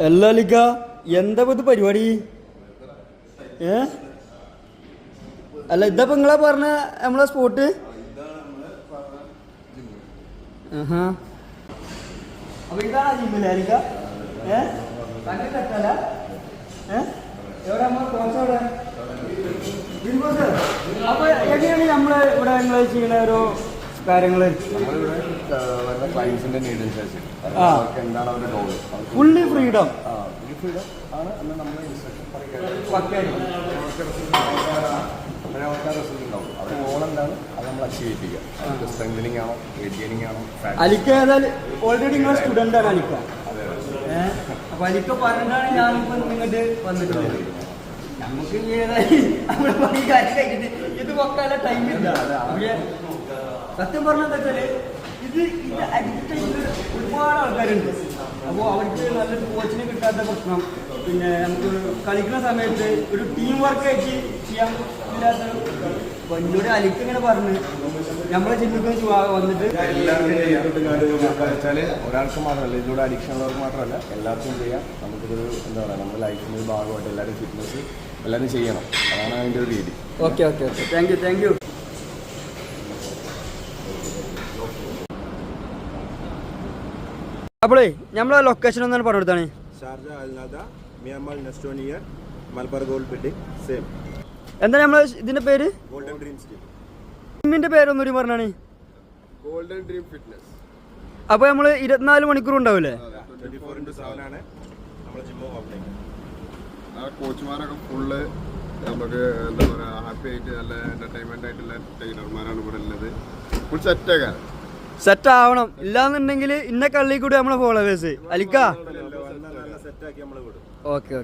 എല്ലാലിക്ക എന്താ ഇത് പരിപാടി? അല്ല ഇതപ്പോ നിങ്ങളെ പറഞ്ഞ നമ്മളെ സ്പോട്ട്. അപ്പൊ ഇതാണ് ജിമ്മില്ലേ അലിക്ക? കട്ടല്ല എവിടെ കോച്ചോടെ? അപ്പൊ എങ്ങനെയാണ് നമ്മള് ഇവിടെ നിങ്ങൾ ചെയ്യുന്ന ഓരോ കാര്യങ്ങള്? ഫുള്ളി ഫ്രീഡം ആണ്. അലിക്ക ഏതായാലും ഓൾറെഡി നിങ്ങളെ സ്റ്റുഡൻ്റ് ആണ് അലിക്ക. അപ്പൊ അലിക്ക പറഞ്ഞിട്ടാണ് ഞാനിപ്പോ ഇങ്ങോട്ട് വന്നിട്ടുള്ളത്. നമുക്ക് ഏതായാലും നമ്മുടെ പണി കാര്യം കഴിഞ്ഞിട്ട് ഇത് വെക്കാനുള്ള ടൈമില്ല. സത്യം പറഞ്ഞാൽ വെച്ചാല് ഇത് അഡിക്റ്റ് ചെയ്യുന്ന ഒരുപാട് ആൾക്കാരുണ്ട്. അപ്പോൾ അവർക്ക് നല്ലൊരു കോച്ചിനെ കിട്ടാത്ത പ്രശ്നം, പിന്നെ നമുക്ക് കളിക്കുന്ന സമയത്ത് ഒരു ടീം വർക്കായിട്ട് ചെയ്യാൻ ഇല്ലാത്തൊരു. അപ്പോൾ എന്നോട് അലിക്ക് ഇങ്ങനെ പറഞ്ഞ് നമ്മളെ ജിമ്മിക്ക് വന്നിട്ട് വെച്ചാൽ ഒരാൾക്ക് മാത്രമല്ല, ഇതിലൂടെ അഡിക്ഷൻ ഉള്ളവർക്ക് മാത്രമല്ല എല്ലാവർക്കും ചെയ്യാം. നമുക്കിതൊരു എന്താ പറയുക, നമ്മുടെ ലൈഫിൻ്റെ ഒരു ഭാഗമായിട്ട് എല്ലാവരും ഫിറ്റ്നസ് എല്ലാവരും ചെയ്യണം. അതാണ് അതിൻ്റെ ഒരു രീതി. Okay okay okay thank you. അപ്പോളേ നമ്മളെ ലൊക്കേഷൻ ഒന്നാണ് പറഞ്ഞു കൊടുത്താണ്. ഷാർജ, അൽനാദ, മിയാൻമാർ, നെസ്റ്റോണിയ, മലബാർ ഗോൾഡ് ബിൽഡിംഗ് സെയിം. എന്താ നമ്മളെ ഇതിന്റെ പേര്? Golden dreams gym. ജിമ്മിന്റെ പേരൊന്നൂടി പറഞ്ഞാണ്. Golden dream fitness. അപ്പോൾ നമ്മൾ 24 മണിക്കൂർ ഉണ്ടാവില്ലേ? 24/7 ആണ് നമ്മുടെ ജിമ്മ് ഓപ്പണിംഗ്. ആ കോച്ചുമാരൊക്കെ ഫുള്ള് നമുക്ക് എന്താ പറയുക, ഹാപ്പി ആയിട്ട് നല്ല എന്റർടൈൻമെന്റ് ആയിട്ടുള്ള ട്രെയിനർമാരാണ് ഇവിടെ ഉള്ളത്. ഫുൾ സെറ്റ് ആവണം. ഇല്ലാന്നുണ്ടെങ്കിൽ ഇന്ന കള്ളി കൂടി നമ്മളെ ഫോളോവേഴ്സ് അലിക്ക. സെറ്റാക്കി നമ്മൾ വിടും. ഓക്കെ.